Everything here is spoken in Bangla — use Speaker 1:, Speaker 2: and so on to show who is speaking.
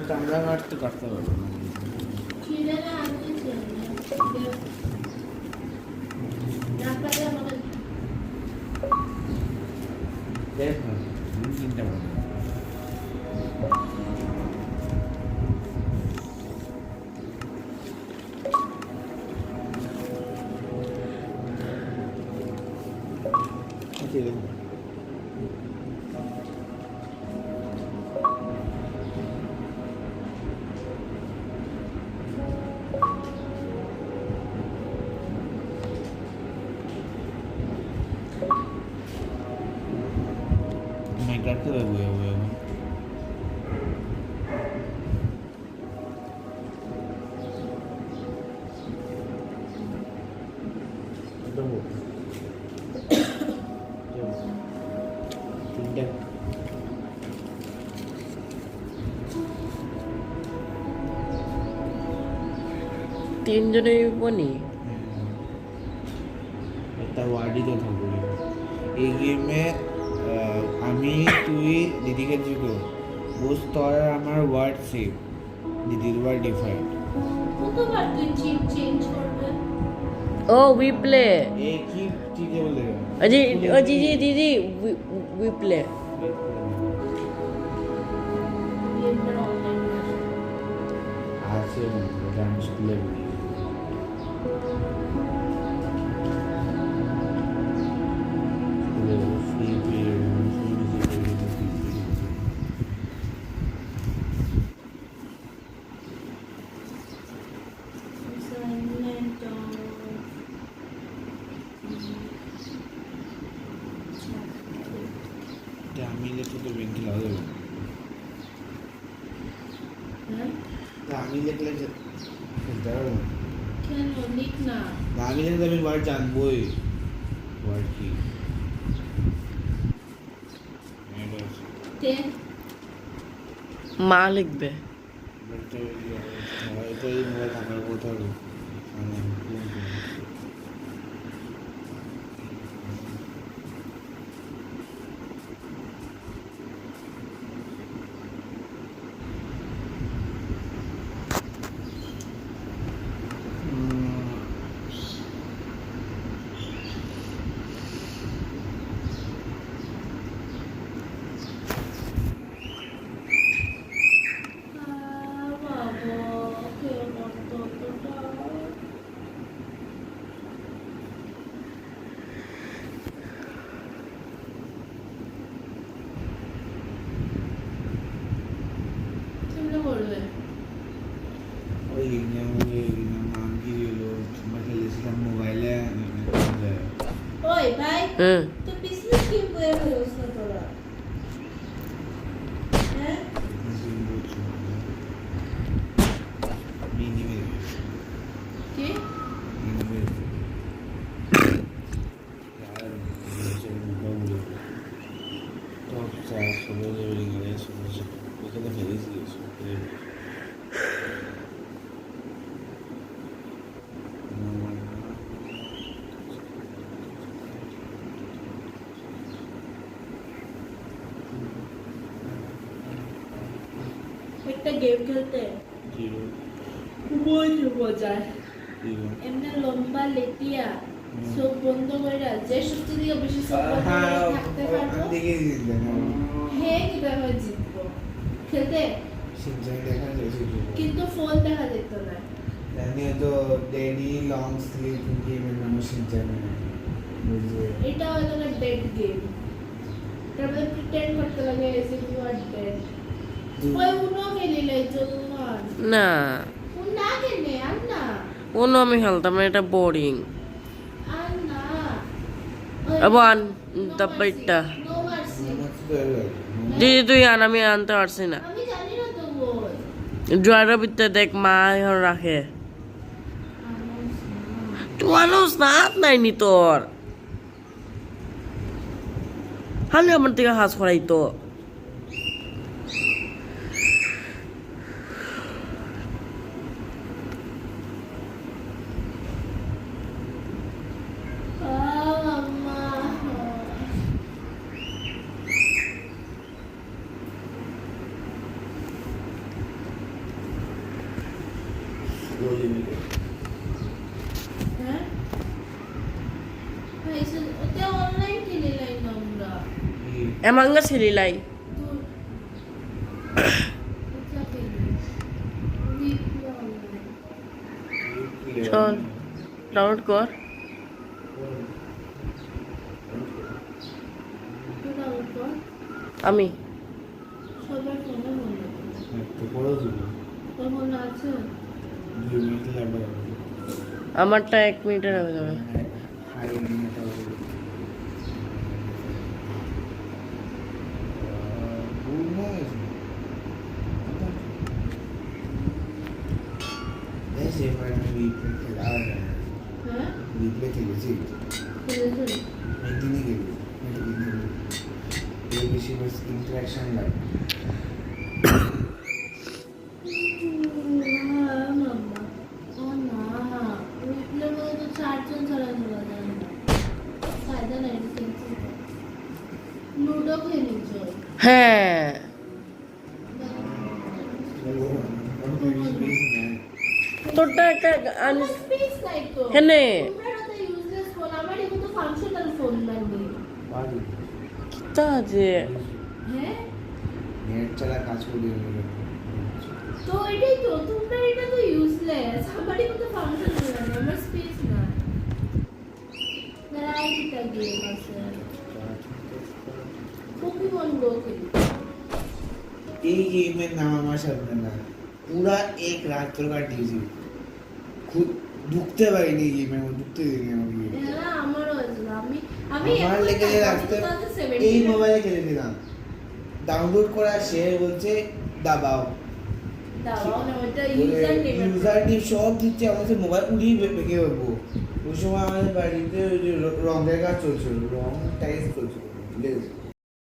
Speaker 1: কামড়া কাটতে কাটতে পারবো না। দেখ না, চিন্তা করো। मैं करते हुए
Speaker 2: तीन जने बनी
Speaker 1: একটা ওয়ার্ডই তো থাকবে এই গেমে। আমি তুই দিদিকে জিগো বুঝ তোর আর আমার ওয়ার্ড সেভ, দিদির ওয়ার্ড ডিফাইন্ড।
Speaker 3: কতবার তুই চেঞ্জ করবে?
Speaker 2: ओ वी प्ले
Speaker 1: एक ही चीजें बोलेगा।
Speaker 2: अजी अजी जी दीदी वी प्ले
Speaker 1: आज से डांस स्कूल में फ्री पीरियड फ्री আমি লিখে তো ব্যাংক লাগাবো না, আমি লিখলে খেলতে পারবো না।
Speaker 3: কেন লিখ না?
Speaker 1: আমি লিখলে আমি ওয়ার্ড জানবোই, ওয়ার্ড কি
Speaker 3: তে
Speaker 2: मालिक बे
Speaker 1: এটাই মোবাইল থাকার কথা। ওই নাম কি হলো আমরা খেলেছিলাম মোবাইলে।
Speaker 3: ওই ভাই
Speaker 2: हम्म
Speaker 3: তো বিজনেস কি বয়ে হইছ তোরা? হ্যাঁ কি একটা গেম খেলতে খুবই মজার। এমনি লম্বা লেটিয়া চোখ বন্ধ করে যে সত্যি দিয়ে বেশি চোখ বন্ধ করে থাকতে পারবো হে কিভাবে জিতবো খেলতে, কিন্তু ফোন দেখা যেত না।
Speaker 1: জানিও তো ডেডি লং স্লিপ গেমের নাম শিনচান।
Speaker 3: এটা হলো না ডেড গেম, তারপরে প্রিটেন্ড করতে লাগে as if you are dead. ওই উনো খেলিলে চলমান
Speaker 2: ना
Speaker 3: উনা কেনে আর না
Speaker 2: उनो में खेलता मैं এটা बोरिंग
Speaker 3: আর না
Speaker 2: अब आन तपइटा
Speaker 3: নো মার্সি।
Speaker 2: দিদি তুই আন আমি আনতে পারছি না।
Speaker 3: আমি জানি না তো বল
Speaker 2: জয়ের ভিতরে দেখ মা এখন রাখে তুই আনোস না হাত নাইনি তোর হালে আমার থেকে হাত ফরাই তো
Speaker 3: হ্যাঁ पैसे ते ऑनलाइन केलेलं आहे number
Speaker 2: Emang nggak sih Lilai?
Speaker 3: तू कुठला केली वीकली ऑनलाइन
Speaker 2: চল ডাউনলোড কর।
Speaker 3: तू डाउनलोड कर
Speaker 2: আমি
Speaker 3: সবার ফোনে বললো
Speaker 1: তো পড়ো তো
Speaker 3: তোর ফোনে আছে
Speaker 1: 2 মিনিট লাগবে
Speaker 2: আমারটা 1 মিনিটের হয়ে যাবে।
Speaker 1: হাই মিনিট হবে ऐसे पर भी खेला है
Speaker 3: হ্যাঁ
Speaker 1: रिप्ले खेलेছি
Speaker 3: খেলেছিস
Speaker 1: मैं नहीं खेली ये बेশি बस इंटरेक्शन লাগে
Speaker 3: मामा ओ ना रिप्ले मध्ये तो 4 जण चढायला लागले फायदा नाही लुडो खेळायचो
Speaker 2: হ্যাঁ তোরটা একটা আনিস
Speaker 3: স্পেস নাই তো
Speaker 2: কেনে?
Speaker 3: তোমরা তো ইউজলেস ফোন আমার এখন তো ফাংশনাল ফোন লাগবে
Speaker 1: পারি
Speaker 2: তা যে
Speaker 3: হ্যাঁ
Speaker 1: নেট চালা কাজ করি
Speaker 3: তো এটাই তো তোমরা এটা তো ইউজলেস আমার এখন তো ফাংশনাল লাগে আমার স্পেস না দাঁড়াই কিটা গেম আছে পোকেমন গো খেলি
Speaker 1: এই গেমের নাম আমার সামনে না পুরা এক রাত্র কাটিয়েছি খুব ঢুকতে পারিনি গেমের মধ্যে ঢুকতে দিইনি আমার গেম
Speaker 3: হ্যাঁ আমারও আছে আমি আমি
Speaker 1: আমার লেগে যে রাখতে এই মোবাইলে খেলেছিলাম ডাউনলোড করা সে বলছে দাবাও
Speaker 3: দাও না ওটা ইউজার নেম
Speaker 1: ইউজার নেম সব দিচ্ছে আমাদের মোবাইল উড়িয়ে বেঁকে পাবো ওই সময় আমাদের বাড়িতে ওই যে রঙের কাজ চলছিল রং টাইস চলছিল বুঝলে